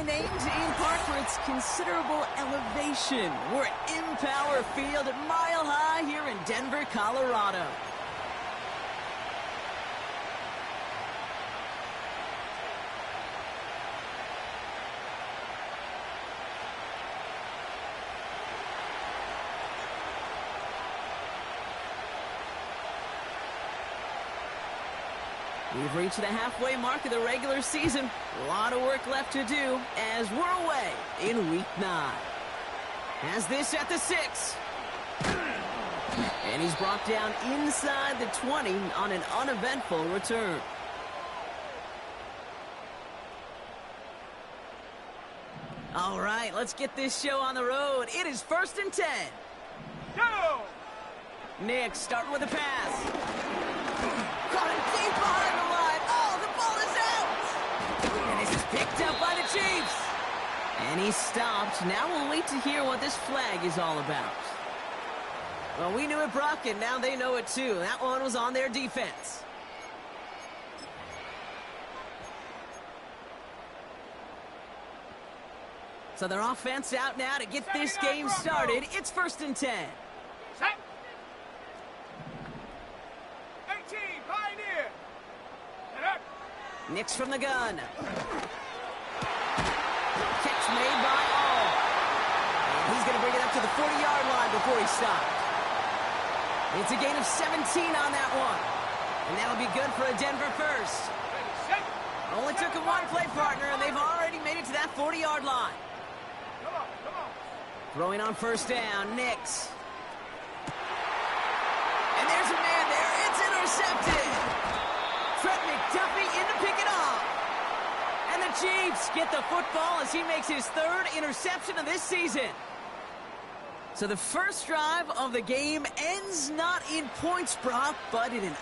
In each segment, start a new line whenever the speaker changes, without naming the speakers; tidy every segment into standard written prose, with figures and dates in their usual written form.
named in part for its considerable elevation. We're at Empower Field at Mile High here in Denver, Colorado. We've reached the halfway mark of the regular season. A lot of work left to do as we're away in Week 9. Has this at the 6. And he's brought down inside the 20 on an uneventful return. All right, let's get this show on the road. It is 1st and 10.
Go!
Nick starting with a pass. Caught him deep behind the line. Oh, the ball is out! And this is picked up by the Chiefs. And he stopped. Now we'll wait to hear what this flag is all about. Well, we knew it, Brock, and now they know it too. That one was on their defense. So their offense out now to get this game started. It's 1st and 10.
Set. 18, Pioneer. Set up.
Nick's from the gun. Catch made by All. And he's going to bring it up to the 40-yard line before he stopped. It's a gain of 17 on that one. And that'll be good for a Denver first.
Set.
Only took him one play, partner, and they've already made it to that 40-yard line.
Come on, come on.
Throwing on 1st down, Nix. And there's a man there. It's intercepted. Trent McDuffie in to pick it off. And the Chiefs get the football as he makes his 3rd interception of this season. So the first drive of the game ends not in points, Brock, but in an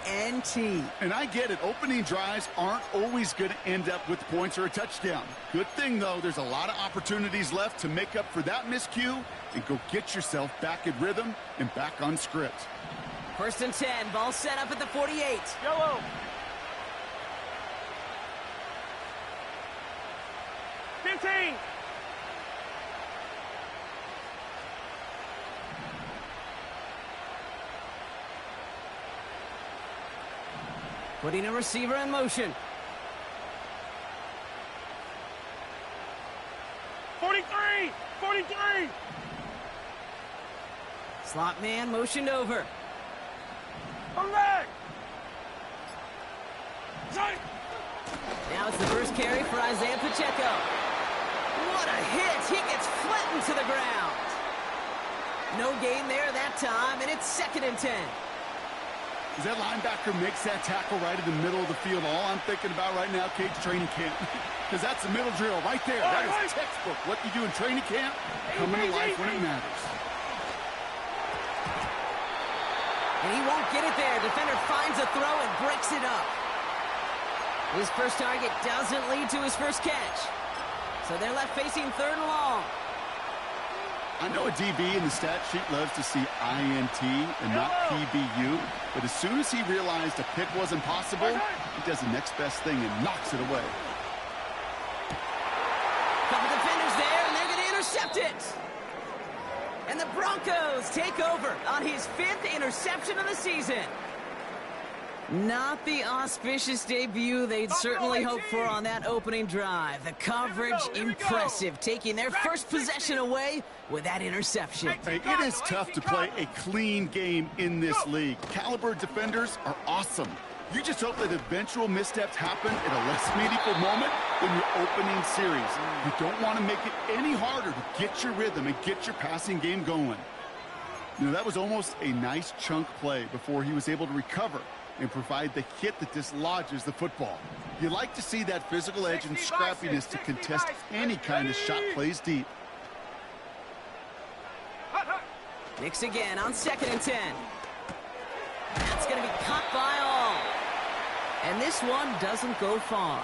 INT.
And I get it. Opening drives aren't always going to end up with points or a touchdown. Good thing, though, there's a lot of opportunities left to make up for that miscue and go get yourself back in rhythm and back on script.
1st and 10. Ball set up at the 48.
Yellow. 15.
Putting a receiver in motion.
43. 43.
Slot man motioned over.
Come back. Sight.
Now it's the first carry for Isaiah Pacheco. What a hit! He gets flattened to the ground. No gain there that time, and it's 2nd and 10.
As that linebacker makes that tackle right in the middle of the field, all I'm thinking about right now, Kate's training camp. Because that's the middle drill right there. That is textbook. What you do in training camp, coming to life when it matters.
And he won't get it there. Defender finds a throw and breaks it up. His first target doesn't lead to his first catch. So they're left facing 3rd and long.
I know a DB in the stat sheet loves to see INT and not PBU, but as soon as he realized a pick wasn't possible, he does the next best thing and knocks it away.
Couple defenders there, and they're going to intercept it. And the Broncos take over on his 5th interception of the season. Not the auspicious debut they'd certainly hoped for on that opening drive. The coverage impressive, taking their first possession away with that interception.
Hey, it is tough to play a clean game in this league. Caliber defenders are awesome. You just hope that eventual missteps happen at a less meaningful moment than your opening series. You don't want to make it any harder to get your rhythm and get your passing game going. You know, that was almost a nice chunk play before he was able to recover and provide the hit that dislodges the football. You like to see that physical edge and scrappiness to contest any kind of shot plays deep.
Nix again on 2nd and 10. That's going to be caught by All. And this one doesn't go far.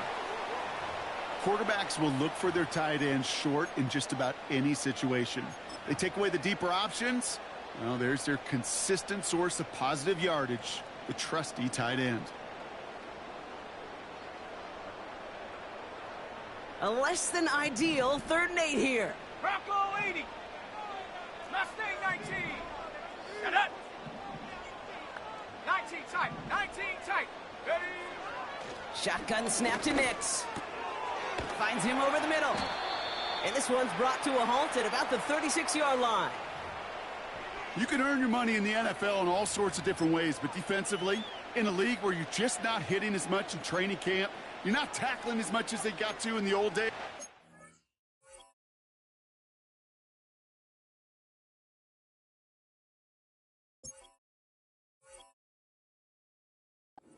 Quarterbacks will look for their tight ends short in just about any situation. They take away the deeper options. Well, there's their consistent source of positive yardage. The trusty tight end.
A less than ideal 3rd and 8 here.
Bronco 80. Mustang 19. And that. 19 tight. 19 tight. Ready.
Shotgun snap to Nix. Finds him over the middle. And this one's brought to a halt at about the 36-yard line.
You can earn your money in the NFL in all sorts of different ways, but defensively, in a league where you're just not hitting as much in training camp, you're not tackling as much as they got to in the old days.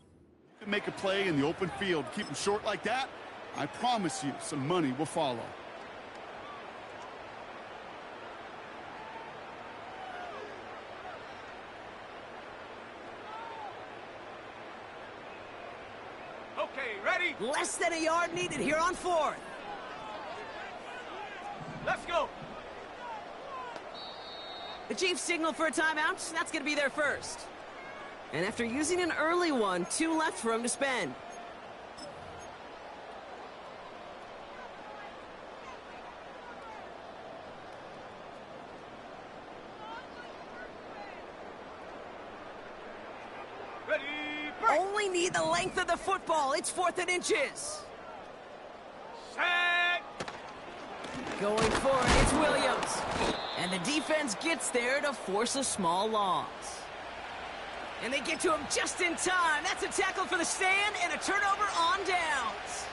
You can make a play in the open field, keep them short like that, I promise you some money will follow.
Okay, ready?
Less than a yard needed here on 4th.
Let's go.
The Chiefs signal for a timeout. That's going to be their first. And after using an early one, 2 left for him to spend.
Ready, break.
Only need the length of the football. It's 4th and inches.
Set.
Going for it, it's Williams. And the defense gets there to force a small loss. And they get to him just in time. That's a tackle for the stand and a turnover on downs.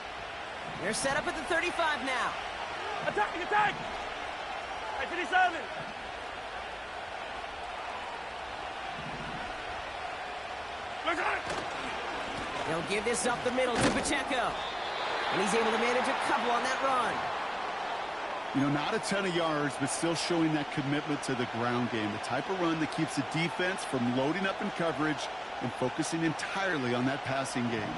They're set up at the 35 now.
Attacking, attack. At 57.
They'll give this up the middle to Pacheco. And he's able to manage a couple on that run.
You know, not a ton of yards, but still showing that commitment to the ground game. The type of run that keeps the defense from loading up in coverage and focusing entirely on that passing game.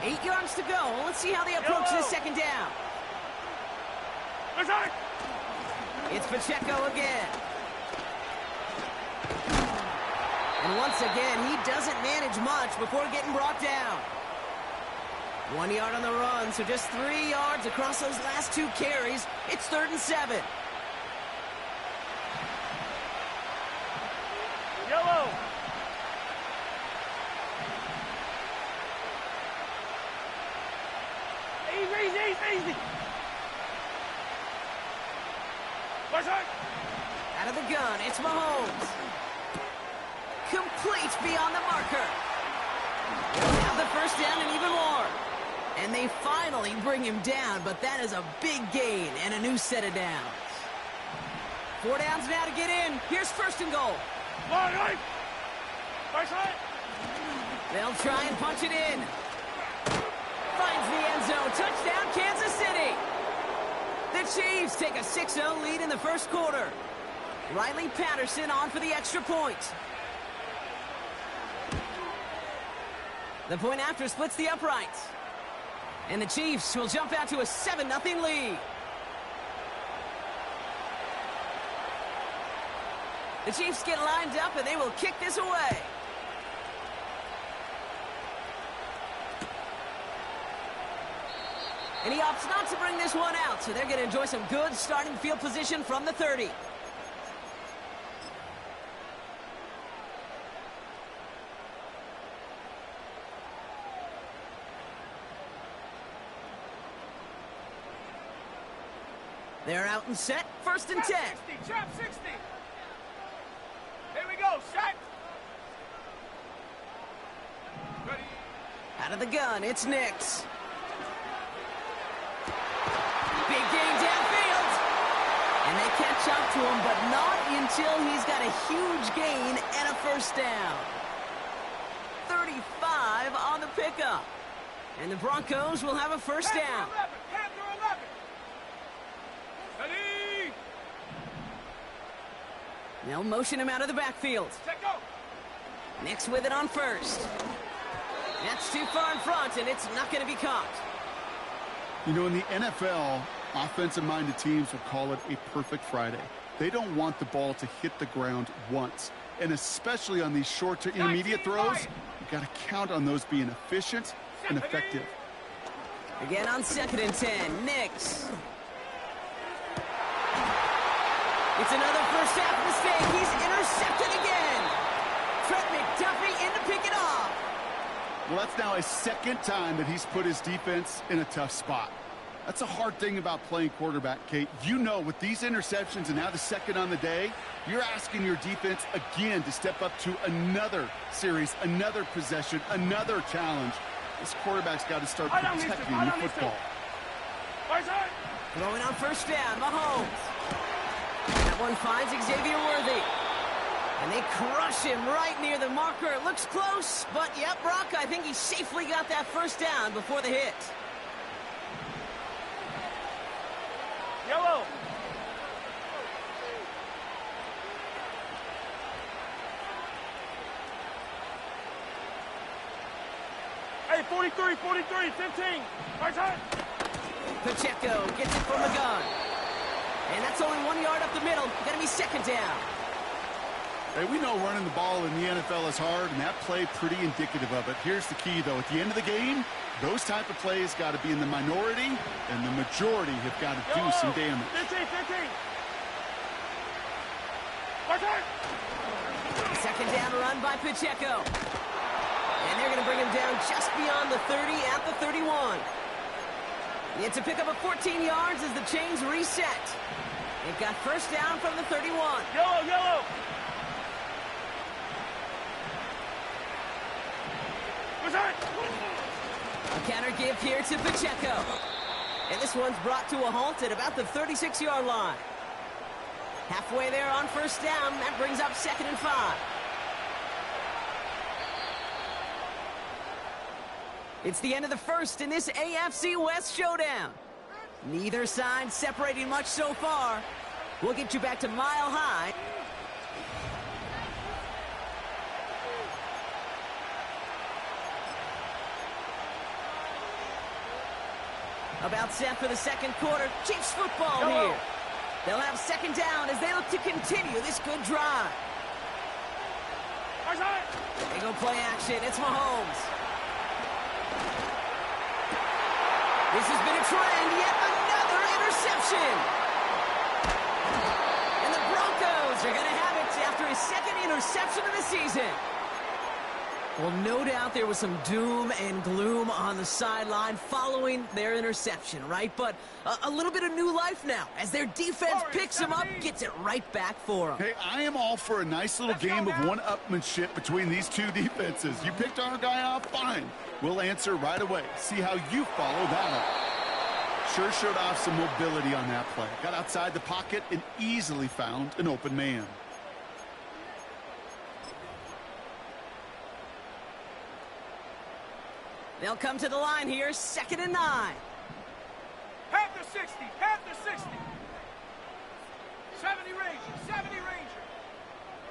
8 yards to go. Let's see how they approach this second down. It's Pacheco again. And once again, he doesn't manage much before getting brought down. 1 yard on the run, so just 3 yards across those last 2 carries. It's 3rd and 7.
Yellow. Easy.
Out of the gun, it's Mahomes. Complete beyond the marker. They'll have the first down and even more. And they finally bring him down, but that is a big gain and a new set of downs. 4 downs now to get in. Here's 1st and goal. They'll try and punch it in. Finds the end zone. Touchdown, Kansas City. The Chiefs take a 6-0 lead in the first quarter. Riley Patterson on for the extra point. The point after splits the uprights. And the Chiefs will jump out to a 7-0 lead. The Chiefs get lined up and they will kick this away. And he opts not to bring this one out, so they're going to enjoy some good starting field position from the 30. They're out and set. 1st and 10.
Trap 60. Here we go. Set. Ready.
Out of the gun, it's Nix. Big gain downfield. And they catch up to him, but not until he's got a huge gain and a first down. 35 on the pickup. And the Broncos will have a first down.
Panther 11. Ready.
They'll motion him out of the backfield.
Check go.
Nix with it on 1st. That's too far in front, and it's not going to be caught.
You know, in the NFL, offensive-minded teams will call it a perfect Friday. They don't want the ball to hit the ground once. And especially on these short to intermediate throws, you've got to count on those being efficient and effective.
Again on 2nd and 10, Nix. It's another first half mistake. He's intercepted again. Trent McDuffie in to pick it off.
Well, that's now a second time that he's put his defense in a tough spot. That's a hard thing about playing quarterback, Kate. You know, with these interceptions and now the second on the day, you're asking your defense again to step up to another series, another possession, another challenge. This quarterback's got to start protecting the football.
Throwing on first down, Mahomes. That one finds Xavier Worthy. And they crush him right near the marker. It looks close, but yep, Brock, I think he safely got that first down before the hit.
Yellow. Hey, 43, 15. Right side.
Pacheco gets it from the gun. And that's only 1 yard up the middle. Gonna be second down.
Hey, we know running the ball in the NFL is hard, and that play pretty indicative of it. Here's the key, though. At the end of the game, those type of plays got to be in the minority, and the majority have got to do some damage.
15. Right side.
Second down run by Pacheco. And they're going to bring him down just beyond the 30 at the 31. It's a pickup of 14 yards as the chains reset. They've got first down from the 31.
Yellow.
A counter give here to Pacheco. And this one's brought to a halt at about the 36-yard line. Halfway there on first down. That brings up 2nd and 5. It's the end of the first in this AFC West showdown. Neither side separating much so far. We'll get you back to Mile High. About set for the second quarter. Chiefs football here. They'll have second down as they look to continue this good drive. They go play action. It's Mahomes. This has been a trend. Yet another interception. And the Broncos are going to have it after his second interception of the season. Well, no doubt there was some doom and gloom on the sideline following their interception, right? But a little bit of new life now as their defense picks him up, gets it right back for them.
Hey, I am all for a nice little game of one-upmanship between these two defenses. You picked our guy off, fine. We'll answer right away. See how you follow that up. Sure showed off some mobility on that play. Got outside the pocket and easily found an open man.
They'll come to the line here, 2nd and 9.
Half the 60. 70 Ranger.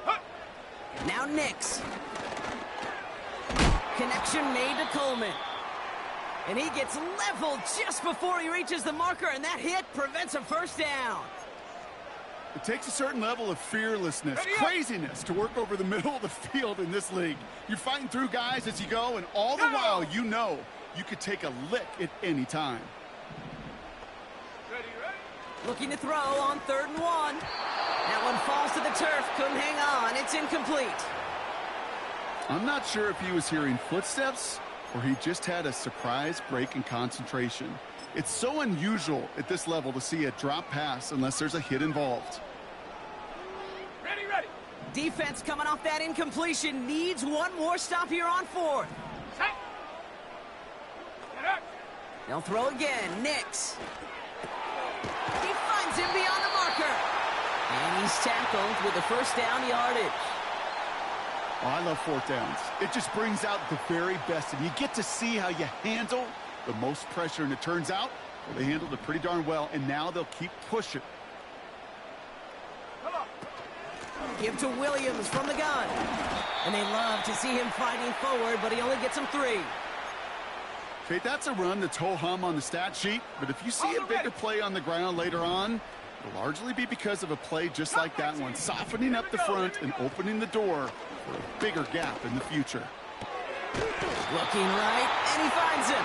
Huh.
Now Nix. Connection made to Coleman. And he gets leveled just before he reaches the marker, and that hit prevents a first down.
It takes a certain level of fearlessness, craziness to work over the middle of the field in this league. You're fighting through guys as you go, and all the while you know you could take a lick at any time.
Ready.
Looking to throw on 3rd and 1. That one falls to the turf, couldn't hang on. It's incomplete.
I'm not sure if he was hearing footsteps or he just had a surprise break in concentration. It's so unusual at this level to see a drop pass unless there's a hit involved.
Ready.
Defense coming off that incompletion needs one more stop here on 4th.
Set. Get up.
They'll throw again. Nix. He finds him beyond the marker. And he's tackled with the first down yardage.
Oh, I love 4th downs. It just brings out the very best, and you get to see how you handle the most pressure, and it turns out well, they handled it pretty darn well, and now they'll keep pushing.
Come on.
Give to Williams from the gun. And they love to see him fighting forward, but he only gets him 3.
Okay, that's a run that's ho-hum on the stat sheet, but if you see a bigger play on the ground later on, it'll largely be because of a play just like that one, softening up the front and opening the door for a bigger gap in the future.
Looking right, and he finds him.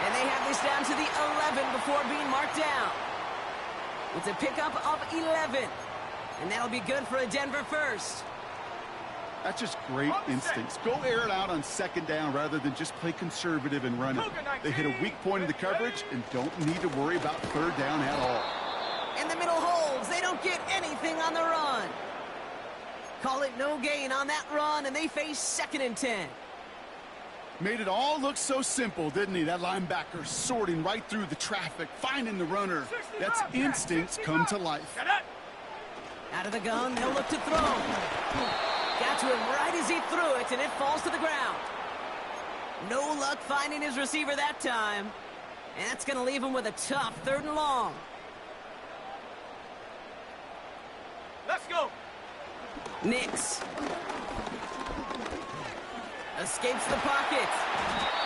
And they have this down to the 11 before being marked down. It's a pickup of 11. And that'll be good for a Denver first.
That's just great instincts. Go air it out on second down rather than just play conservative and run it. They hit a weak point in the coverage and don't need to worry about third down at all.
And the middle holds. They don't get anything on the run. Call it no gain on that run, and they face 2nd and 10.
Made it all look so simple, didn't he? That linebacker sorting right through the traffic, finding the runner. That's instincts come to life.
Out of the gun, they'll look to throw. Got to him right as he threw it, and it falls to the ground. No luck finding his receiver that time. And that's going to leave him with a tough 3rd and long.
Let's go.
Nix escapes the pocket.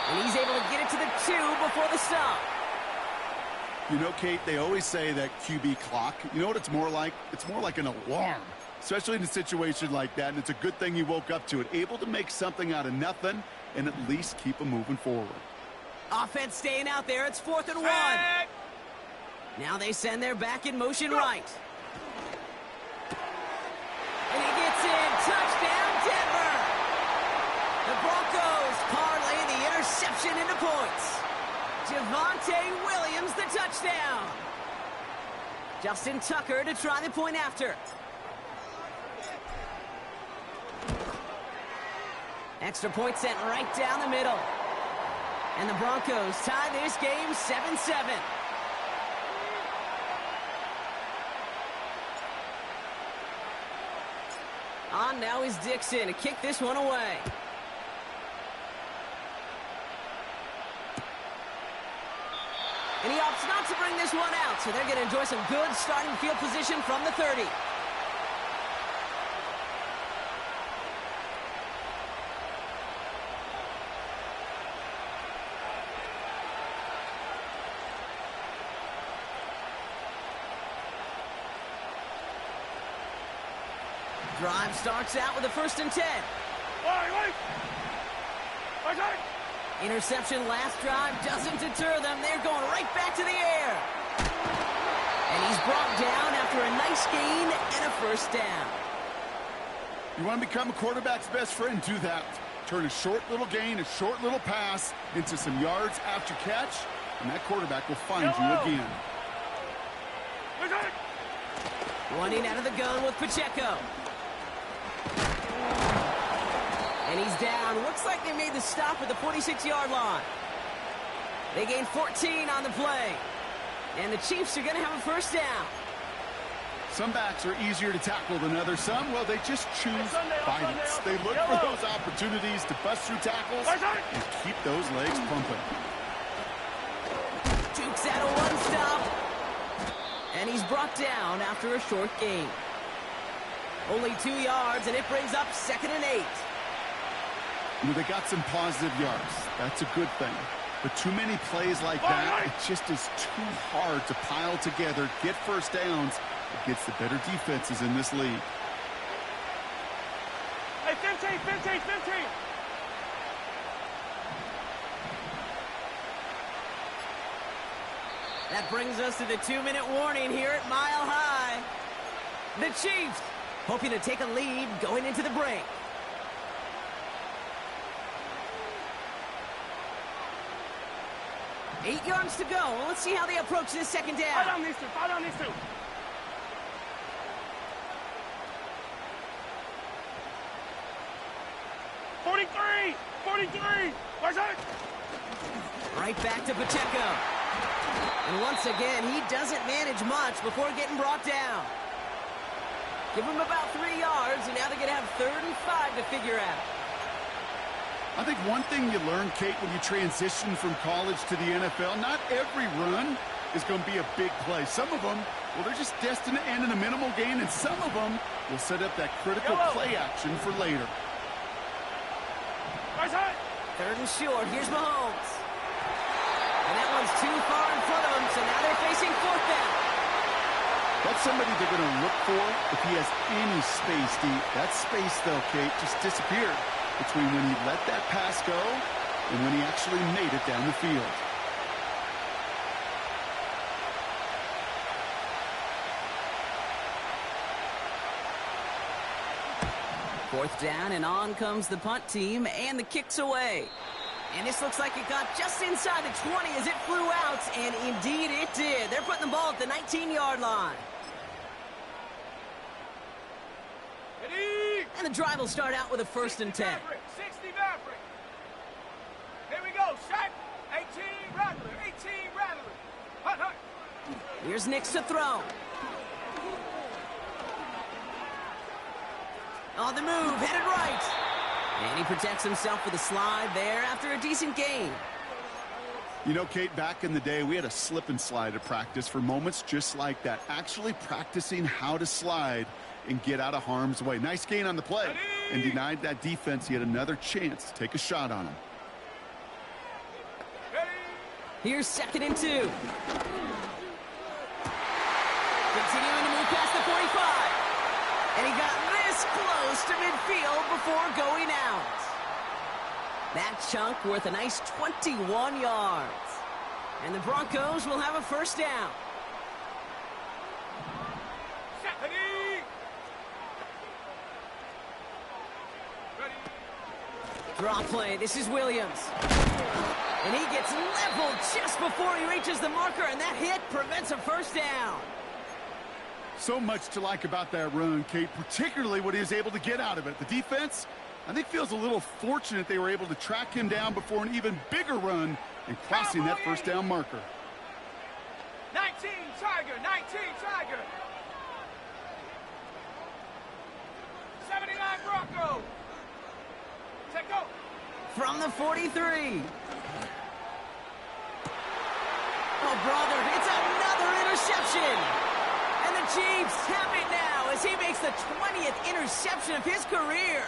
And he's able to get it to the 2 before the stop.
You know, Kate, they always say that QB clock, you know what it's more like? It's more like an alarm, especially in a situation like that, and it's a good thing he woke up to it, able to make something out of nothing and at least keep him moving forward.
Offense staying out there. It's 4th and 1. Now they send their back in motion right. And he gets in. Touchdown, Denver. The Broncos parlay the interception into points. Javonte Williams, the touchdown. Justin Tucker to try the point after. Extra point sent right down the middle. And the Broncos tie this game 7-7. On now is Dixon to kick this one away. And he opts not to bring this one out, so they're going to enjoy some good starting field position from the 30. Drive starts out with a 1st and 10. Interception last drive doesn't deter them. They're going right back to the air. And he's brought down after a nice gain and a 1st down.
You want to become a quarterback's best friend? Do that. Turn a short little gain, a short little pass into some yards after catch, and that quarterback will find you again.
Running out of the gun with Pacheco. And he's down. Looks like they made the stop at the 46-yard line. They gain 14 on the play. And the Chiefs are going to have a 1st down.
Some backs are easier to tackle than others. Some, well, they just choose violence. They look for those opportunities to bust through tackles and keep those legs pumping.
Jukes out a 1-stop. And he's brought down after a short gain. Only 2 yards, and it brings up 2nd and 8.
You know, they got some positive yards. That's a good thing. But too many plays like that, it just is too hard to pile together, get 1st downs against the better defenses in this league.
Hey, 15.
That brings us to the 2-minute warning here at Mile High. The Chiefs hoping to take a lead going into the break. Eight yards to go. Let's see how they approach this 2nd down.
Fight on these two. 43. Where's it?
Right back to Pacheco. And once again, he doesn't manage much before getting brought down. Give him about 3 yards, and now they're going to have 3rd and 5 to figure out.
I think one thing you learn, Kate, when you transition from college to the NFL, not every run is going to be a big play. Some of them, well, they're just destined to end in a minimal gain, and some of them will set up that critical play action for later.
3rd and short. Here's Mahomes. And that one's too far in front of him, so now they're facing 4th down.
That's somebody they're going to look for if he has any space deep. That space, though, Kate, just disappeared between when he let that pass go and when he actually made it down the field.
4th down, and on comes the punt team, and the kick's away. And this looks like it got just inside the 20 as it flew out, and indeed it did. They're putting the ball at the 19-yard line.
Ready?
And the drive will start out with a 1st and 10.
60 Maverick. Here we go. Chek. 18 Rattler. 18 Rattler. Hut, hut.
Here's Nix to throw. On the move, headed right. And he protects himself with a slide there after a decent gain.
You know, Kate, back in the day, we had a slip and slide at practice for moments just like that. Actually practicing how to slide and get out of harm's way. Nice gain on the play.
Ready?
And denied that defense yet another chance to take a shot on him.
Ready?
Here's 2nd and 2. Continuing to move past the 45. And he got this close to midfield before going out. That chunk worth a nice 21 yards. And the Broncos will have a 1st down.
Ready? Ready?
Draw play. This is Williams. And he gets leveled just before he reaches the marker, and that hit prevents a 1st down.
So much to like about that run, Kate, particularly what he was able to get out of it. The defense, I think, feels a little fortunate they were able to track him down before an even bigger run and crossing that 1st down marker.
19 Tiger. 19 Tiger. 79 Bronco. Take go.
From the 43. Oh, brother, it's another interception. And the Chiefs have it now as he makes the 20th interception of his career.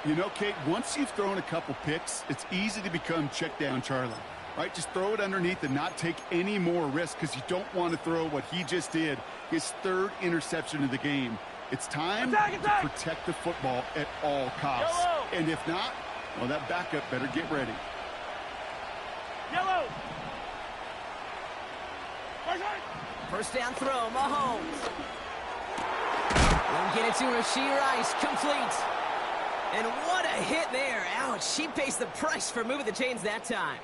You know, Kate, once you've thrown a couple picks, it's easy to become check down Charlie, right? Just throw it underneath and not take any more risk because you don't want to throw what he just did, his 3rd interception of the game. It's time to protect the football at all costs.
Yellow.
And if not, well, that backup better get ready.
Yellow.
1st down throw, Mahomes. Won't get it to Rashee Rice, complete. And what a hit there. Ouch, she pays the price for moving the chains that time.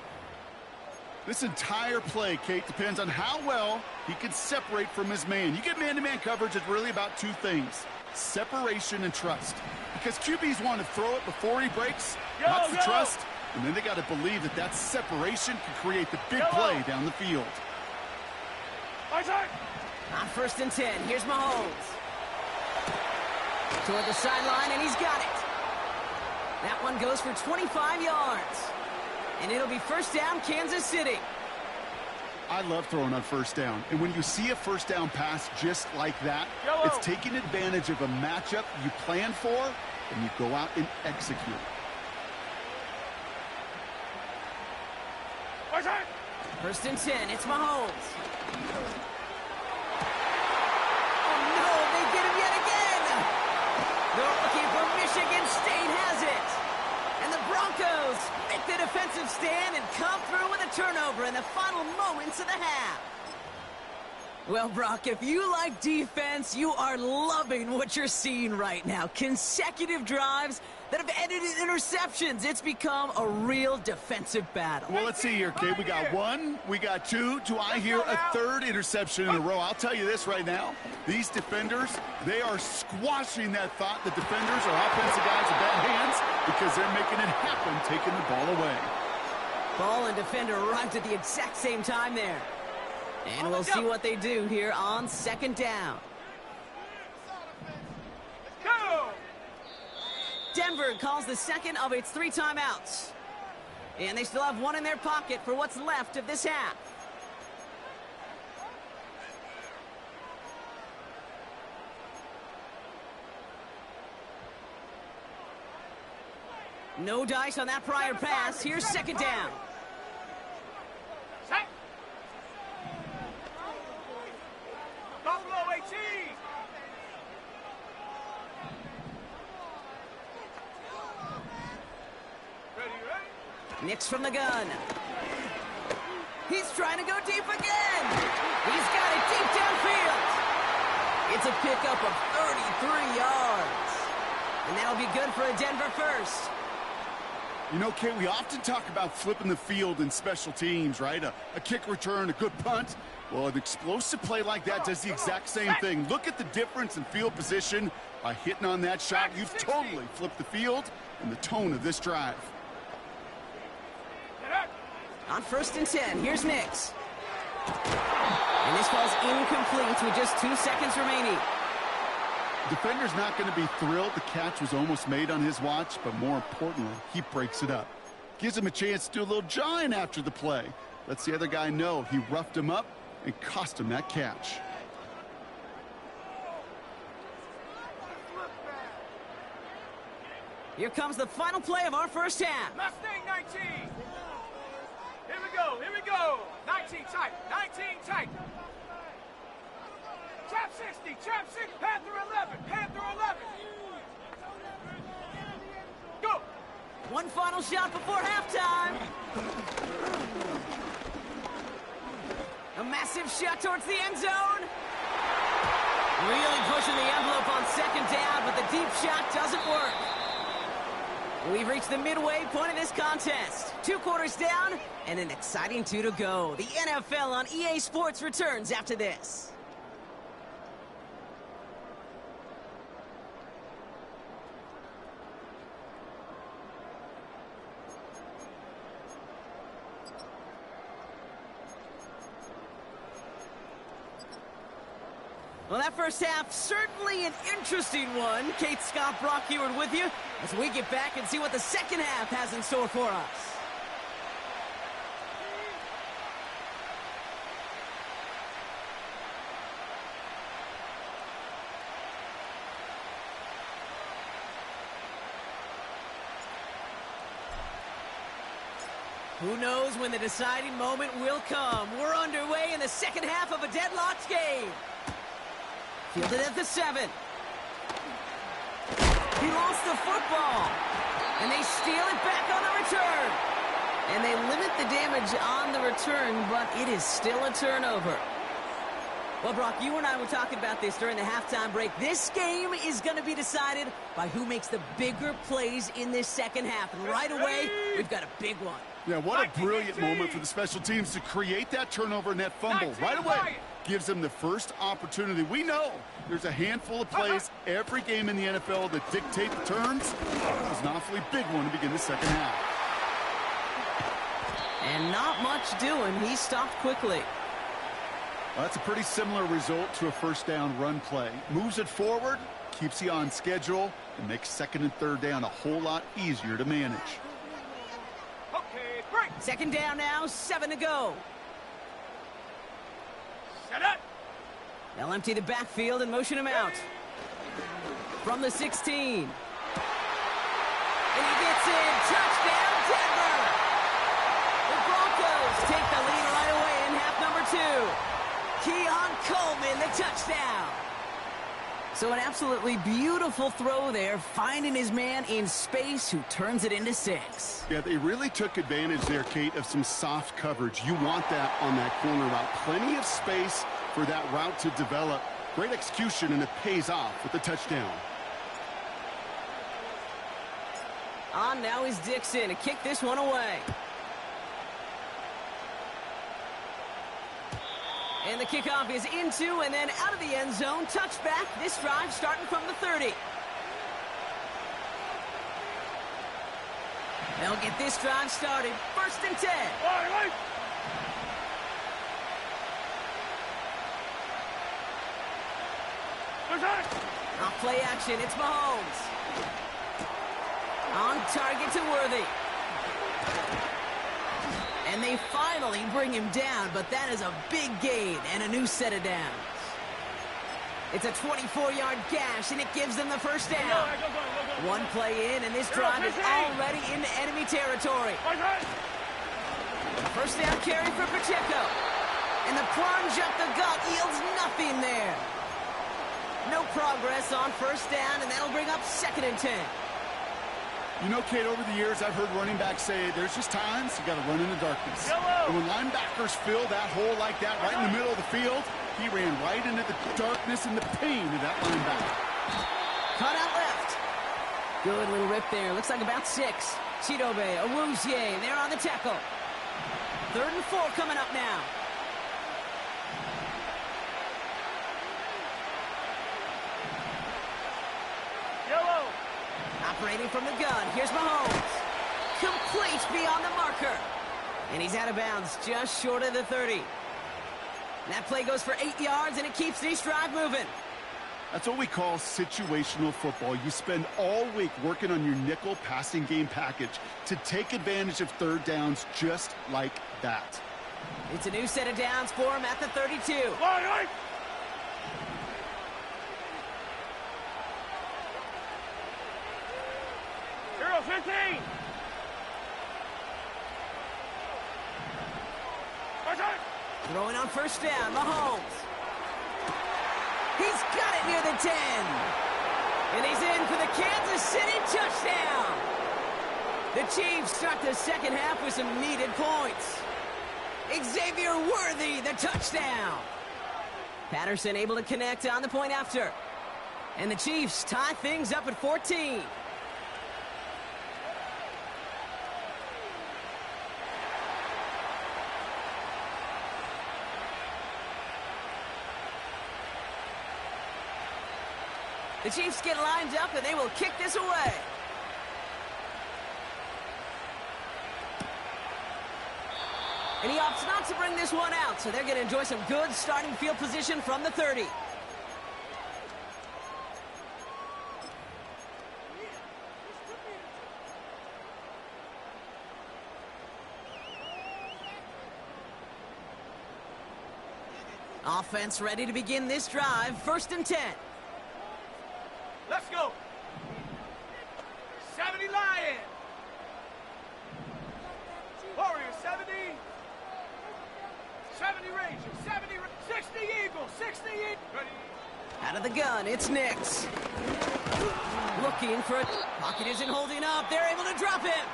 This entire play, Kate, depends on how well he can separate from his man. You get man-to-man coverage, it's really about 2 things: separation and trust. Because QBs want to throw it before he breaks, not the trust, and then they got to believe that that separation can create the big play down the field.
On 1st and 10, here's Mahomes. Toward the sideline, and he's got it. That one goes for 25 yards. And it'll be 1st down, Kansas City.
I love throwing on 1st down. And when you see a 1st down pass just like that, it's taking advantage of a matchup you plan for, and you go out and execute.
1st and 10, it's Mahomes. Oh, no, they get him yet again. They're looking for Michigan State has it. And the Broncos make the defensive stand and come through with a turnover in the final moments of the half. Well, Brock, if you like defense, you are loving what you're seeing right now. Consecutive drives that have ended in interceptions. It's become a real defensive battle.
Well, let's see here, Kate. We got 1, we got 2. Do I hear a 3rd interception in a row? I'll tell you this right now. These defenders, they are squashing that thought that defenders or offensive guys are bad hands because they're making it happen, taking the ball away.
Ball and defender arrived at the exact same time there. And we'll see what they do here on 2nd down.
Go!
Denver calls the 2nd of its 3 timeouts. And they still have 1 in their pocket for what's left of this half. No dice on that prior pass. Here's 2nd down.
Set. Buffalo 18.
Nix from the gun. He's trying to go deep again. He's got it deep downfield. It's a pickup of 33 yards. And that'll be good for a Denver first.
You know, Kate, we often talk about flipping the field in special teams, right? A kick return, a good punt. Well, an explosive play like that does the exact same thing. Look at the difference in field position. By hitting on that shot, you've totally flipped the field and the tone of this drive.
On 1st and 10, here's Nix. And this ball's incomplete with just 2 seconds remaining.
Defender's not going to be thrilled the catch was almost made on his watch, but more importantly, he breaks it up. Gives him a chance to do a little jawing after the play. Lets the other guy know he roughed him up and cost him that catch.
Here comes the final play of our first half.
Mustang 19. Here we go, here we go. 19 tight, 19 tight. Trap 60, trap 6, Panther 11, Panther 11. Go.
One final shot before halftime. A massive shot towards the end zone. Really pushing the envelope on 2nd down, but the deep shot doesn't work. We've reached the midway point of this contest. 2 quarters down and an exciting 2 to go. The NFL on EA Sports returns after this. Well, that first half, certainly an interesting one. Kate, Scott, Brock Heward with you as we get back and see what the second half has in store for us. Who knows when the deciding moment will come? We're underway in the second half of a deadlocked game. Fielded at the 7. He lost the football. And they steal it back on the return. And they limit the damage on the return, but it is still a turnover. Well, Brock, you and I were talking about this during the halftime break. This game is going to be decided by who makes the bigger plays in this second half. And right away, we've got a big one.
Yeah, what a brilliant moment for the special teams to create that turnover and that fumble right away. Gives them the first opportunity. We know there's a handful of plays every game in the NFL that dictate the terms. It was an awfully big one to begin the second half.
And not much doing. He stopped quickly.
Well, that's a pretty similar result to a first down run play. Moves it forward, keeps you on schedule, and makes 2nd and 3rd down a whole lot easier to manage.
Okay, break.
2nd down now, 7 to go.
Set up.
They'll empty the backfield and motion him out. From the 16. And he gets in. Touchdown, Denver! The Broncos take the lead right away in half number 2. Keon Coleman, the touchdown. So an absolutely beautiful throw there, finding his man in space who turns it into 6.
Yeah, they really took advantage there, Kate, of some soft coverage. You want that on that corner route. Plenty of space for that route to develop. Great execution, and it pays off with the touchdown.
On now is Dixon to kick this one away. And the kickoff is into and then out of the end zone. Touchback. This drive starting from the 30. They'll get this drive started. 1st and 10. Off play action. It's Mahomes. On target to Worthy. And they finally bring him down, but that is a big gain and a new set of downs. It's a 24-yard gash, and it gives them the first down. One play in, and this drive is already into enemy territory. First down carry for Pacheco. And the plunge up the gut yields nothing there. No progress on first down, and that'll bring up 2nd and 10.
You know, Kate, over the years, I've heard running backs say there's just times you got to run in the darkness. And when linebackers fill that hole like that right in the middle of the field, he ran right into the darkness and the pain of that linebacker.
Cut out left. Good little rip there. Looks like about 6. Chidobe, Awuzie, there on the tackle. 3rd and 4 coming up now.
Yellow.
Operating from the gun. Here's Mahomes. Complete beyond the marker. And he's out of bounds just short of the 30. That play goes for 8 yards, and it keeps this drive moving.
That's what we call situational football. You spend all week working on your nickel passing game package to take advantage of 3rd downs just like that.
It's a new set of downs for him at the 32.
Line, right. Zero 15.
Throwing on 1st down, Mahomes. He's got it near the 10. And he's in for the Kansas City touchdown. The Chiefs start the 2nd half with some needed points. Xavier Worthy, the touchdown. Patterson able to connect on the point after. And the Chiefs tie things up at 14. The Chiefs get lined up, and they will kick this away. And he opts not to bring this one out, so they're going to enjoy some good starting field position from the 30. Offense ready to begin this drive. 1st and 10.
Let's go. 70 Lion. Warriors, 70. 70 Rangers, 70, 60 Eagles, 60 Eagles. Ready.
Out of the gun, it's Nix. Looking for it. Pocket isn't holding up. They're able to drop him.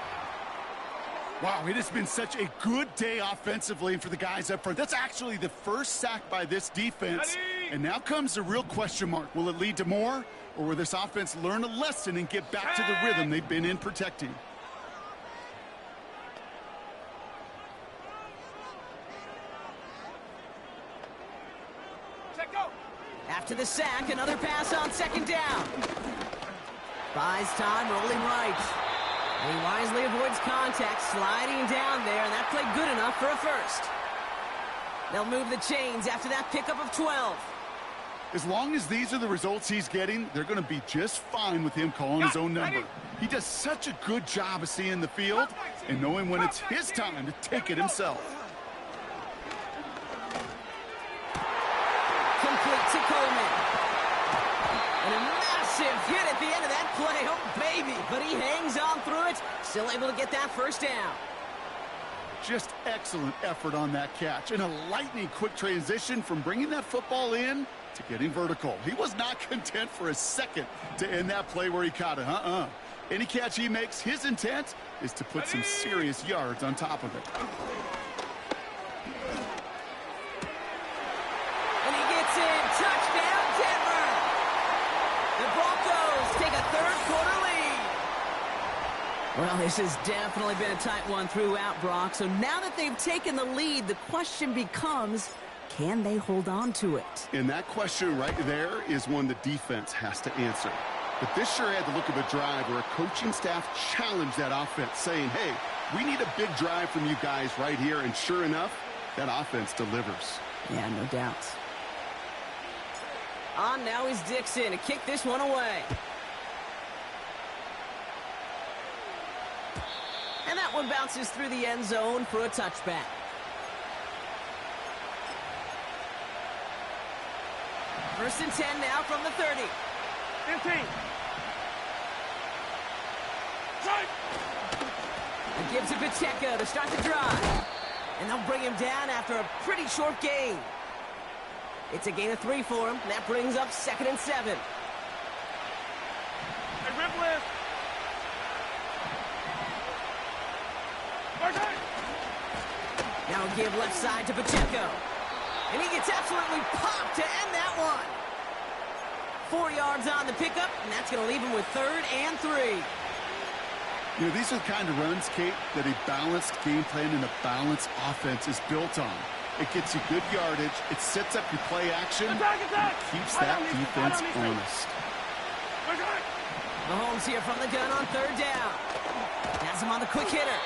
Wow, it has been such a good day offensively for the guys up front. That's actually the 1st sack by this defense.
Ready.
And now comes the real question mark. Will it lead to more? Or will this offense learn a lesson and get back to the rhythm they've been in protecting?
Check go.
After the sack, another pass on 2nd down. Buys time, rolling right. And he wisely avoids contact, sliding down there, and that played good enough for a 1st. They'll move the chains after that pickup of 12.
As long as these are the results he's getting, they're going to be just fine with him calling his own number. He does such a good job of seeing the field and knowing when it's his time to take it himself.
Complete to Coleman. And a massive hit at the end of that play. Oh, baby. But he hangs on through it. Still able to get that 1st down.
Just excellent effort on that catch. And a lightning quick transition from bringing that football in to getting vertical. He was not content for a second to end that play where he caught it. Any catch he makes, his intent is to put some serious yards on top of it.
And he gets in. Touchdown, Denver. The Broncos take a 3rd quarter lead. Well, this has definitely been a tight one throughout, Brock. So now that they've taken the lead, the question becomes, can they hold on to it?
And that question right there is one the defense has to answer. But this sure had the look of a drive where a coaching staff challenged that offense, saying, hey, we need a big drive from you guys right here. And sure enough, that offense delivers.
Yeah, no doubt. On now is Dixon to kick this one away. And that one bounces through the end zone for a touchback. First and 10 now from the 30.
15.
It gives it Pacheco to start the drive. And they'll bring him down after a pretty short gain. It's a gain of 3 for him. That brings up 2nd and 7.
And rip lift.
Now a give left side to Pacheco. And he gets absolutely popped to end that one. 4 yards on the pickup, and that's going to leave him with 3rd and 3.
You know, these are the kind of runs, Kate, that a balanced game plan and a balanced offense is built on. It gets you good yardage, it sets up your play action,
Attack, attack.
and it keeps that defense honest.
Mahomes here from the gun on 3rd down. Has him on the quick hitter.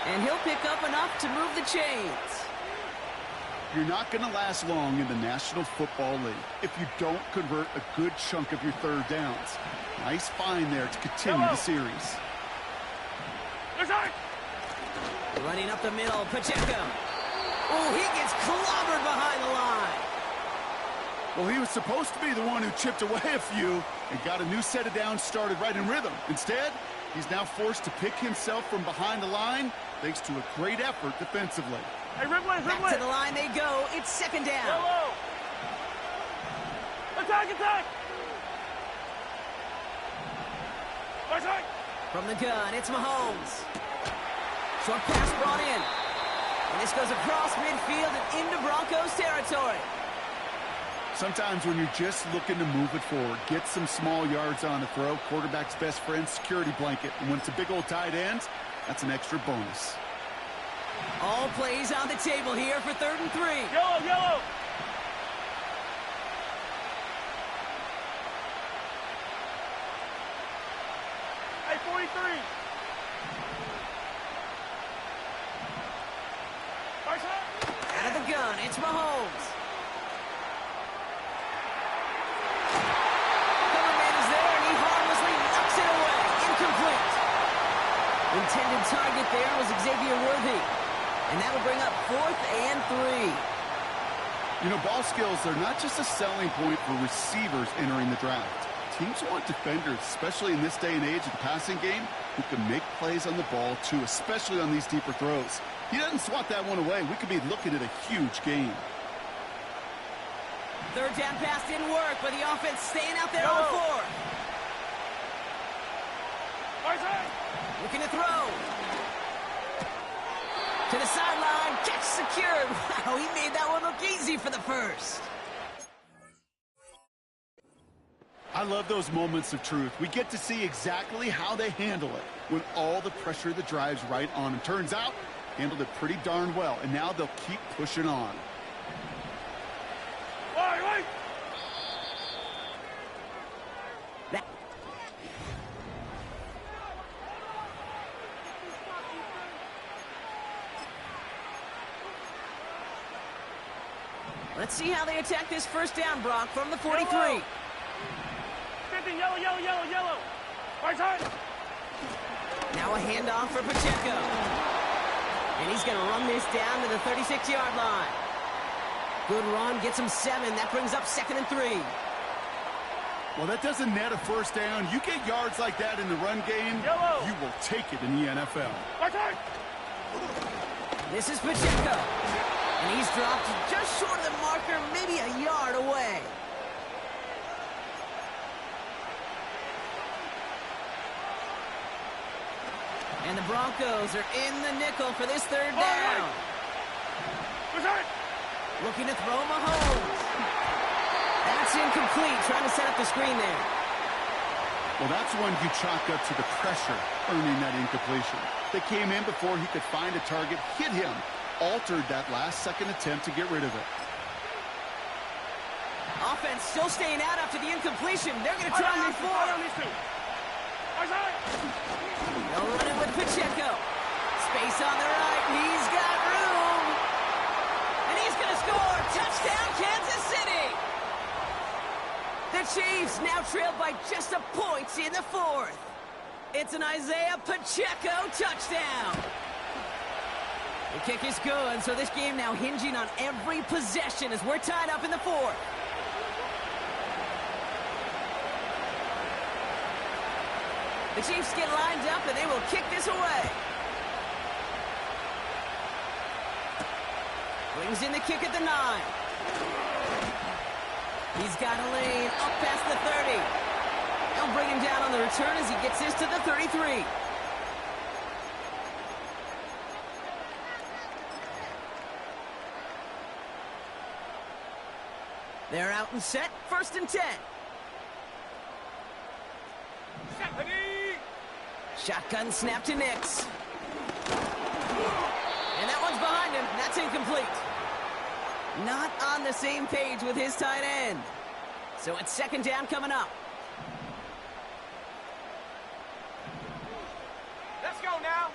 And he'll pick up enough to move the chains.
You're not going to last long in the National Football League if you don't convert a good chunk of your 3rd downs. Nice find there to continue the series.
Running up the middle, Pacheco. Oh, he gets clobbered behind the line.
Well, he was supposed to be the one who chipped away a few and got a new set of downs started right in rhythm. Instead, he's now forced to pick himself from behind the line thanks to a great effort defensively.
Hey, Ridley.
Back to the line they go. It's 2nd down.
Yellow. Attack.
From the gun, it's Mahomes. Short pass brought in. And this goes across midfield and into Broncos territory.
Sometimes when you're just looking to move it forward, get some small yards on the throw, quarterback's best friend, security blanket. And when it's a big old tight end, that's an extra bonus.
All plays on the table here for 3rd and 3.
Yellow. Hey, 43.
Out of the gun, it's Mahomes. Cover man is there, and he harmlessly knocks it away. Incomplete. Intended target there was Xavier Worthy. And that will bring up 4th and 3.
You know, ball skills are not just a selling point for receivers entering the draft. Teams want defenders, especially in this day and age of the passing game, who can make plays on the ball, too, especially on these deeper throws. He doesn't swat that one away. We could be looking at a huge game.
3rd down pass didn't work, but the offense staying out there on 4th. Looking to throw. To the sideline, catch secured. Wow, he made that one look easy for the 1st.
I love those moments of truth. We get to see exactly how they handle it when all the pressure that drives right on them. Turns out, handled it pretty darn well, and now they'll keep pushing on.
Wait.
Let's see how they attack this 1st down, Brock, from the 43.
50, yellow. Right side.
Now a handoff for Pacheco. And he's going to run this down to the 36-yard line. Good run, gets him 7. That brings up 2nd and 3.
Well, that doesn't net a 1st down. You get yards like that in the run game, you will take it in the NFL.
Right side.
This is Pacheco. And he's dropped just short of the marker, maybe a yard away. And the Broncos are in the nickel for this 3rd down. Looking to throw Mahomes. That's incomplete, trying to set up the screen there.
Well, that's one you chalk up to the pressure earning that incompletion. They came in before he could find a target, hit him, altered that last-second attempt to get rid of it.
Offense still staying out after the incompletion. They're going to try on 4. They'll run it with Pacheco. Space on the right. He's got room. And he's going to score. Touchdown, Kansas City. The Chiefs now trailed by just a point in the 4th. It's an Isaiah Pacheco touchdown. The kick is good, so this game now hinging on every possession as we're tied up in the 4th. The Chiefs get lined up, and they will kick this away. Brings in the kick at the 9. He's got a lane up past the 30. They'll bring him down on the return as he gets this to the 33. They're out and set, 1st and 10.
Stephanie.
Shotgun snap to Nix. And that one's behind him. That's incomplete. Not on the same page with his tight end. So it's second down coming up.
Let's go now.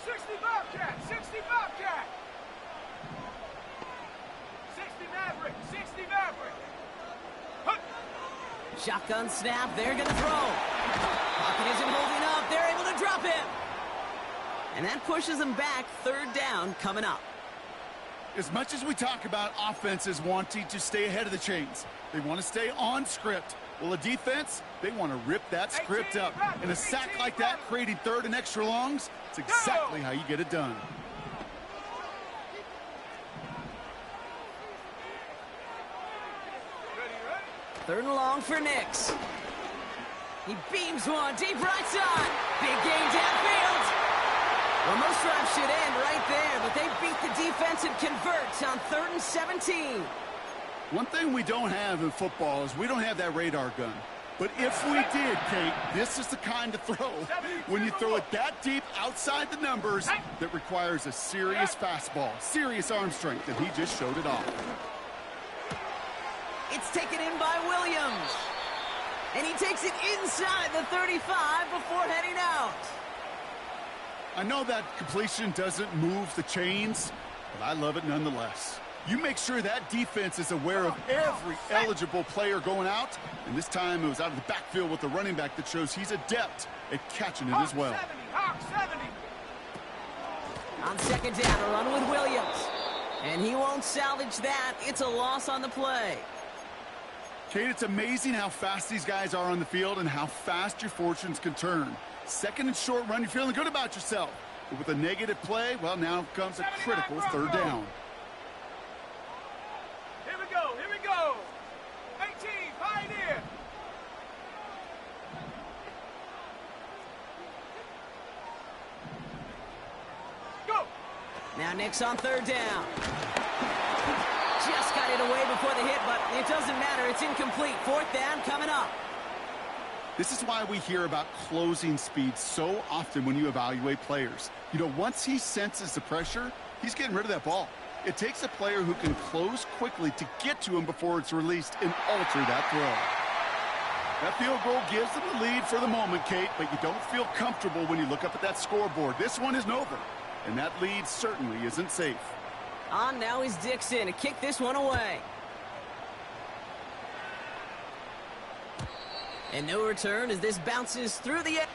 60 Bobcat, 60 Bobcat. 60 Maverick, 60 Maverick. Hup.
Shotgun snap. They're going to throw. Pocket isn't holding up. They're able to drop him. And that pushes them back. Third down coming up.
As much as we talk about offenses wanting to stay ahead of the chains, they want to stay on script. Well, a defense, they want to rip that script up. And a sack like that, creating third and extra longs, it's exactly how you get it done.
Third and long for Nix. He beams one deep right side. Big gain downfield. Well, most drives should end right there, but they beat the defense and convert on 3rd and 17.
One thing we don't have in football is we don't have that radar gun. But if we did, Kate, this is the kind of throw, when you throw it that deep outside the numbers, that requires a serious fastball, serious arm strength, and he just showed it off.
It's taken in by Williams. And he takes it inside the 35 before heading out.
I know that completion doesn't move the chains, but I love it nonetheless. You make sure that defense is aware of every eligible player going out, and this time it was out of the backfield with the running back that shows he's adept at catching it as well.
Hawk 70.
On second down, a run with Williams. And he won't salvage that. It's a loss on the play.
Kate, it's amazing how fast these guys are on the field and how fast your fortunes can turn. Second and short run, you're feeling good about yourself. But with a negative play, well, now comes a critical third down.
Here we go, here we go. 18, Pioneer. Go.
Now Nix on third down. Just got it away before the hit, but it doesn't matter. It's incomplete. Fourth down coming up.
This is why we hear about closing speed so often when you evaluate players. You know, once he senses the pressure, he's getting rid of that ball. It takes a player who can close quickly to get to him before it's released and alter that throw. That field goal gives them the lead for the moment, Kate, but you don't feel comfortable when you look up at that scoreboard. This one isn't over, and that lead certainly isn't safe.
On now is Dixon to kick this one away. And no return as this bounces through the air.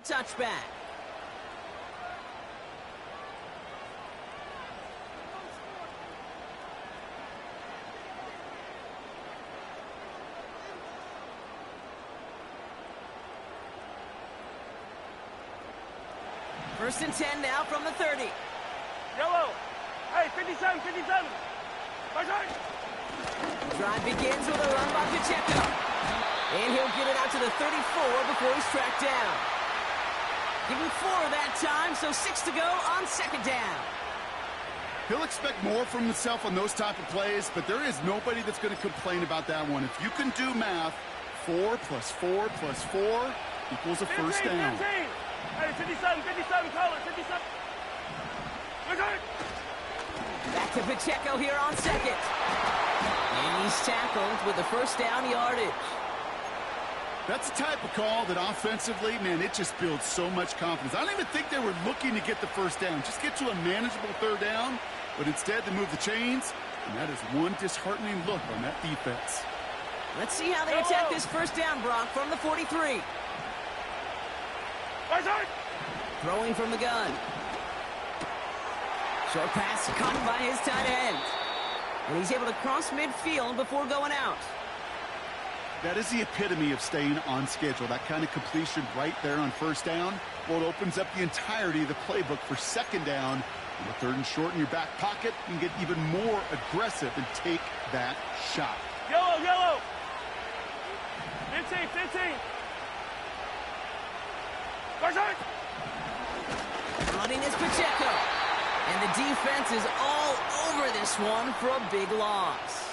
Touchback. First and 10 now from the 30.
Yellow. Hey, 57, 57.
Drive begins with a run by Pacheco. And he'll get it out to the 34 before he's tracked down. Give him 4 that time, so 6 to go on second down.
He'll expect more from himself on those type of plays, but there is nobody that's going to complain about that one. If you can do math, 4 plus 4 plus 4 equals a first down.
15. Hey, 57, 57, caller, 57.
Back to Pacheco here on second. And he's tackled with the first down yardage.
That's the type of call that offensively, man, it just builds so much confidence. I don't even think they were looking to get the first down. Just get to a manageable third down, but instead they move the chains, and that is one disheartening look on that defense.
Let's see how they attack this first down, Brock, from the 43. Throwing from the gun. Short pass caught by his tight end. And he's able to cross midfield before going out.
That is the epitome of staying on schedule. That kind of completion right there on first down. Well, it opens up the entirety of the playbook for second down. And with 3rd and short in your back pocket, you can get even more aggressive and take that shot.
Yellow, yellow. 15, 15.
Running is Pacheco. And the defense is all over this one for a big loss.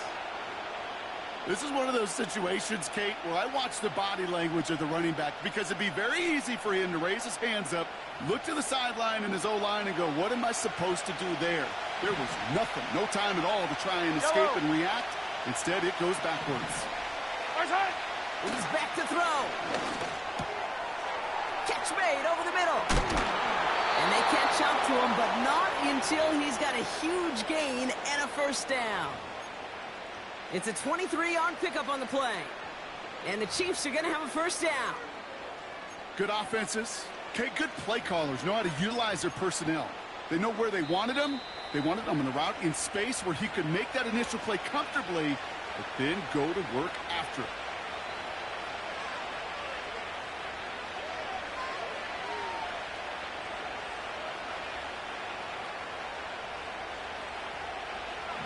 This is one of those situations, Kate, where I watch the body language of the running back because it'd be very easy for him to raise his hands up, look to the sideline in his O-line and go, what am I supposed to do there? There was nothing, no time at all to try and escape and react. Instead, it goes backwards.
He's back to throw. Catch made over the middle. And they catch up to him, but not until he's got a huge gain and a first down. It's a 23-yard pickup on the play. And the Chiefs are going to have a first down.
Good offenses. Okay, good play callers know how to utilize their personnel. They know where they wanted them. They wanted them on the route in space where he could make that initial play comfortably, but then go to work after it.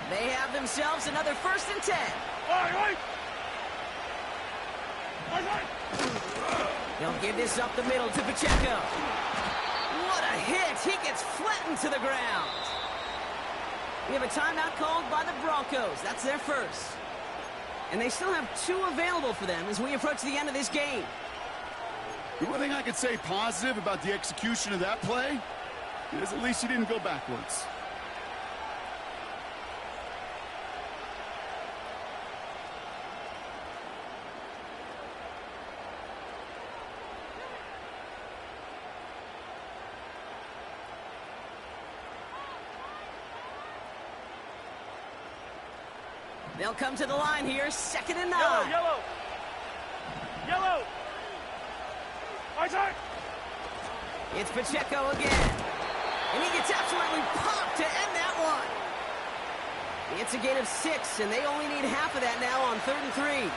They have themselves another 1st and 10. They'll give this up the middle to Pacheco. What a hit. He gets flattened to the ground. We have a timeout called by the Broncos. That's their first. And they still have 2 available for them as we approach the end of this game.
The one thing I could say positive about the execution of that play is at least he didn't go backwards.
They'll come to the line here, 2nd and 9.
Yellow, yellow. Yellow.
It's Pacheco again. And he gets absolutely popped to end that one. It's a gain of 6, and they only need half of that now on 3rd and 3.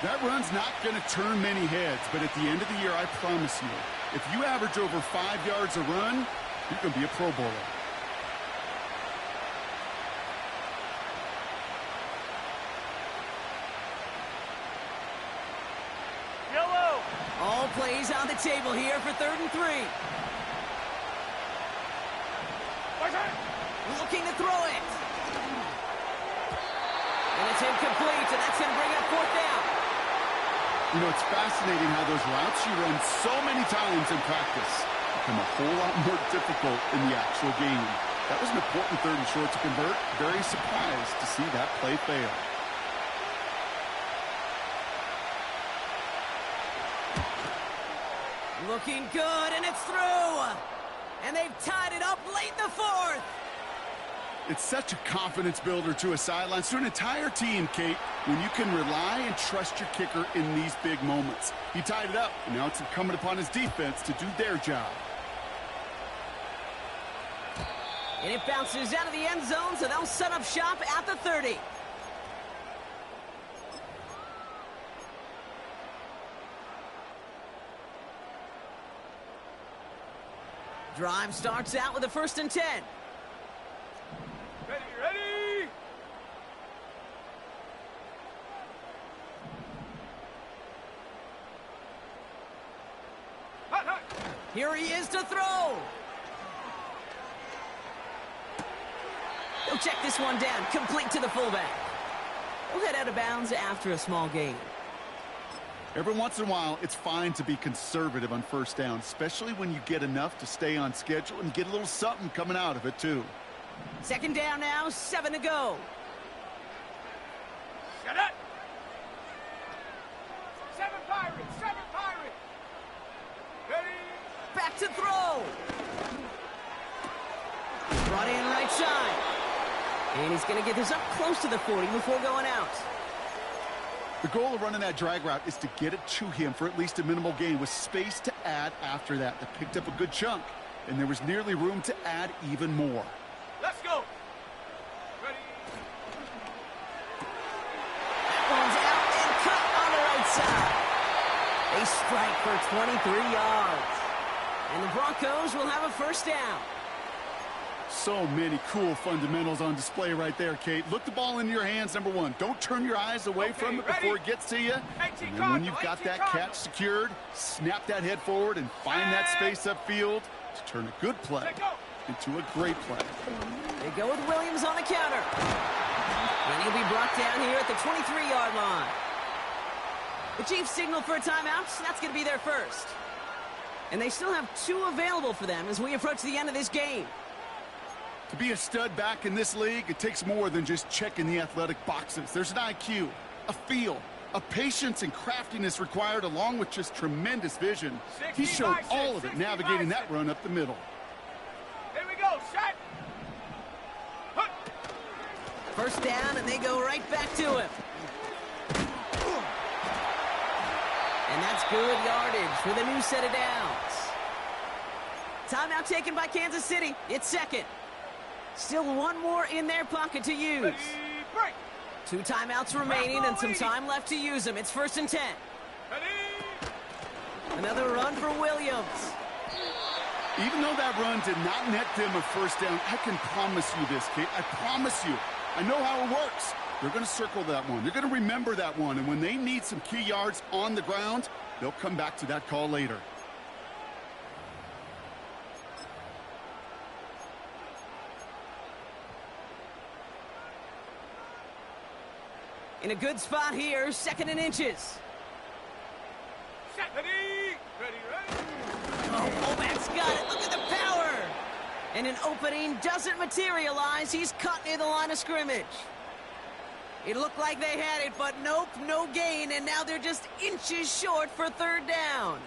That run's not going to turn many heads, but at the end of the year, I promise you, if you average over 5 yards a run, you're going to be a Pro Bowler.
All plays on the table here for 3rd and 3. Looking to throw it. And it's incomplete, and that's going to bring up 4th down.
You know, it's fascinating how those routes you run so many times in practice become a whole lot more difficult in the actual game. That was an important 3rd and short to convert. Very surprised to see that play fail.
Looking good, and it's through. And they've tied it up late in the 4th.
It's such a confidence builder to a sideline, to an entire team, Kate, when you can rely and trust your kicker in these big moments. He tied it up, and now it's incumbent upon his defense to do their job.
And it bounces out of the end zone, so they'll set up shop at the 30. Drive starts out with a 1st and 10.
Ready, ready. Hot, hot.
Here he is to throw. He'll check this one down, complete to the fullback. He'll head out of bounds after a small gain.
Every once in a while, it's fine to be conservative on 1st down, especially when you get enough to stay on schedule and get a little something coming out of it, too.
2nd down now, 7 to go.
Shut up. 7 Pirates, 7 Pirates. Ready.
Back to throw. Brought in right side. And he's going to get this up close to the 40 before going out.
The goal of running that drag route is to get it to him for at least a minimal gain with space to add after that. They picked up a good chunk, and there was nearly room to add even more.
Let's go. Ready.
They strike for 23 yards. And the Broncos will have a first down.
So many cool fundamentals on display right there, Kate. Look the ball into your hands, number one. Don't turn your eyes away from it before it gets to you. And then when you've got that catch secured, snap that head forward and find that space upfield to turn a good play into a great play.
They go with Williams on the counter. And he'll be brought down here at the 23-yard line. The Chiefs signal for a timeout. That's going to be their first. And they still have 2 available for them as we approach the end of this game.
To be a stud back in this league, it takes more than just checking the athletic boxes. There's an IQ, a feel, a patience and craftiness required along with just tremendous vision. He showed all of it navigating that run up the middle.
Here we go, shot.
First down, and they go right back to him. And that's good yardage for the new set of downs. Timeout taken by Kansas City. It's second. Still 1 more in their pocket to use.
Ready, break.
2 timeouts remaining and some time left to use them. It's 1st and 10.
Ready.
Another run for Williams.
Even though that run did not net them a first down, I can promise you this, Kate. I promise you. I know how it works. They're going to circle that one. They're going to remember that one. And when they need some key yards on the ground, they'll come back to that call later.
In a good spot here, 2nd and inches.
Shot. Ready. Ready.
Oh, Matt's got it. Look at the power. And an opening doesn't materialize. He's cut near the line of scrimmage. It looked like they had it, but nope, no gain. And now they're just inches short for 3rd down.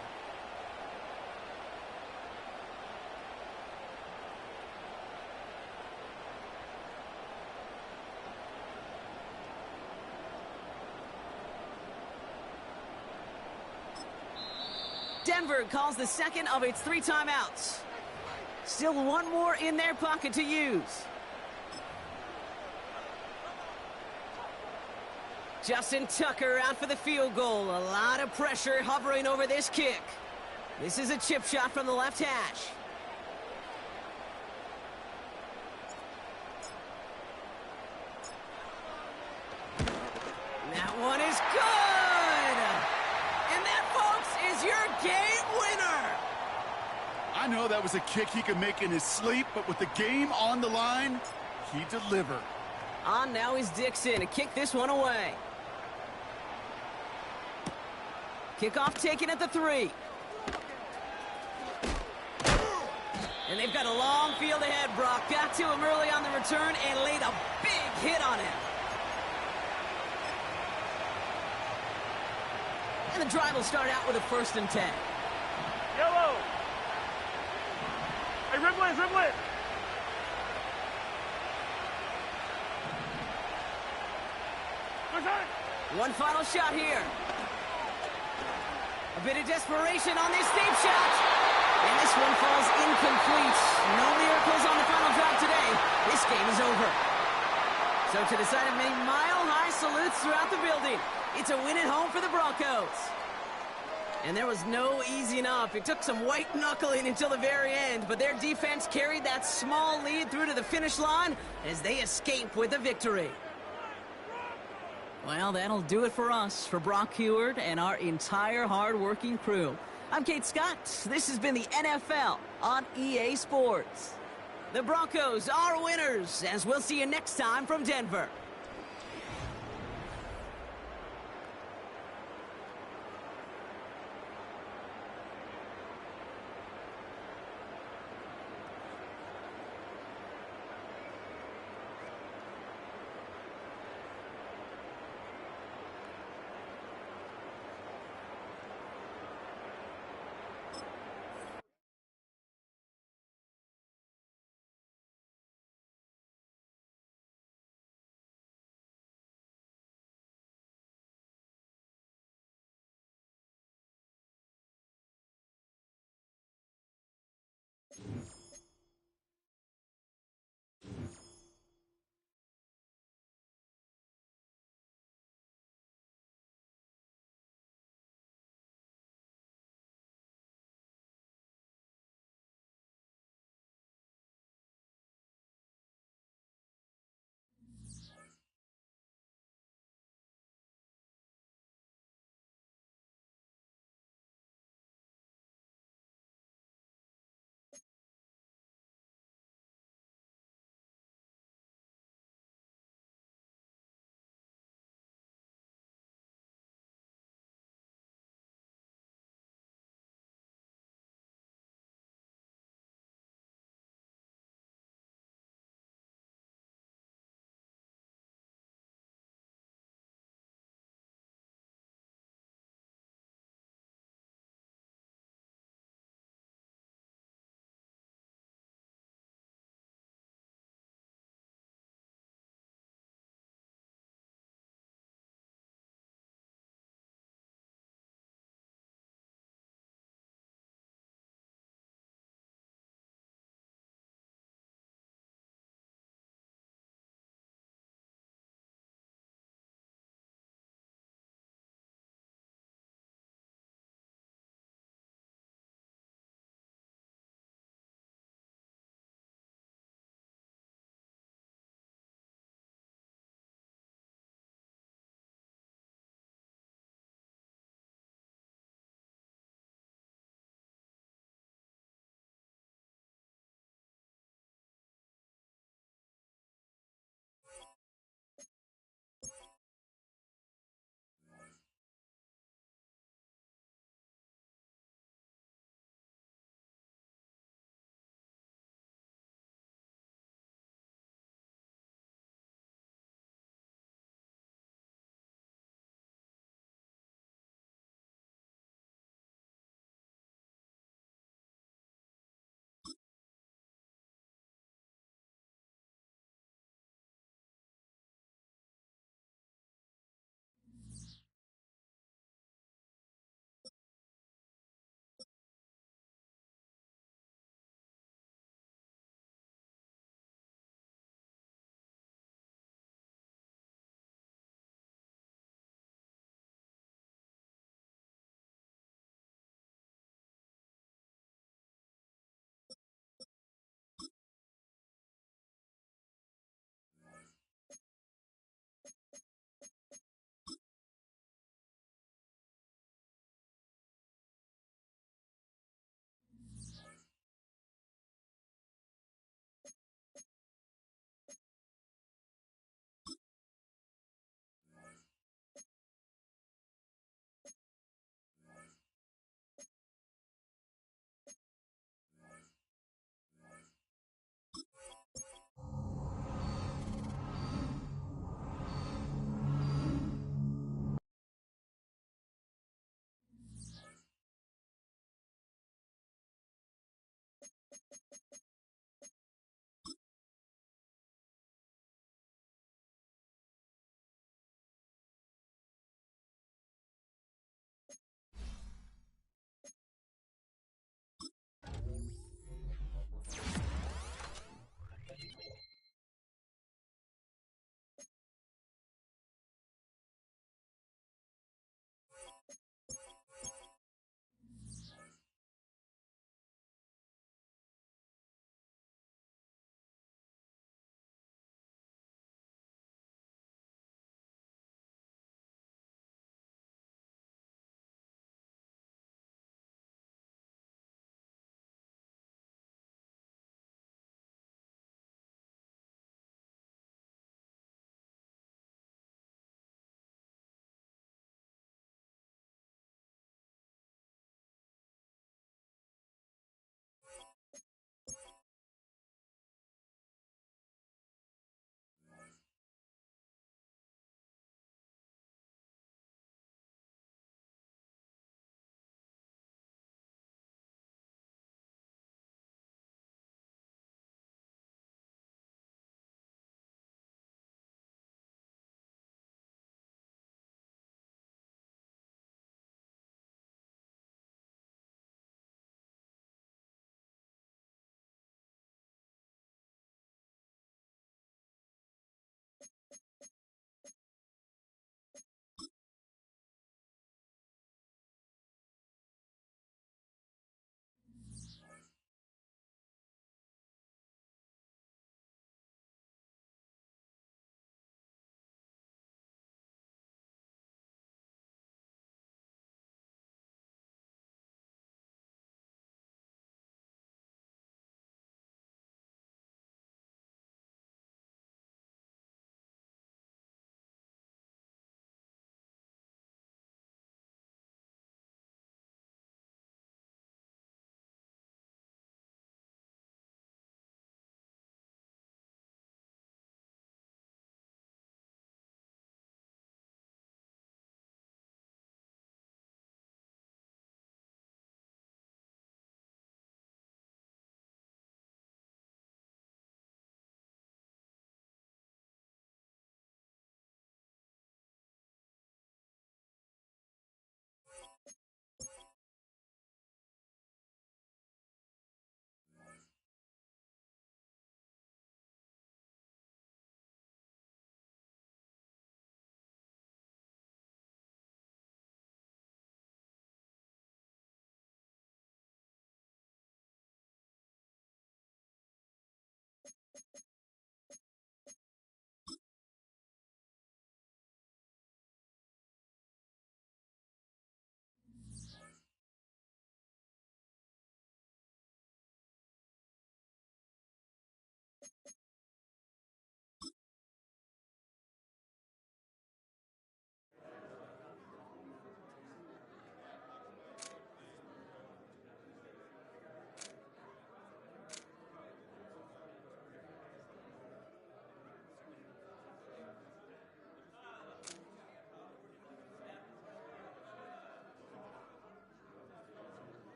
Denver calls the second of its 3 timeouts. Still 1 more in their pocket to use. Justin Tucker out for the field goal. A lot of pressure hovering over this kick. This is a chip shot from the left hash. That one is good! And that, folks, is your game winner!
I know that was a kick he could make in his sleep, but with the game on the line, he delivered.
On now is Dixon to kick this one away. Kickoff taken at the 3. And they've got a long field ahead, Brock. Got to him early on the return and laid a big hit on him. And the drive will start out with a 1st and 10.
Yellow. Hey, dribble it, dribble it.
One final shot here. A bit of desperation on this deep shot. And this one falls incomplete. No miracles on the final drive today. This game is over. So to the side of many mile-high salutes throughout the building, it's a win at home for the Broncos. And there was no easing up. It took some white knuckling until the very end, but their defense carried that small lead through to the finish line as they escape with a victory. Well, that'll do it for us, for Brock Heward and our entire hard-working crew. I'm Kate Scott. This has been the NFL on EA Sports. The Broncos are winners, as we'll see you next time from Denver.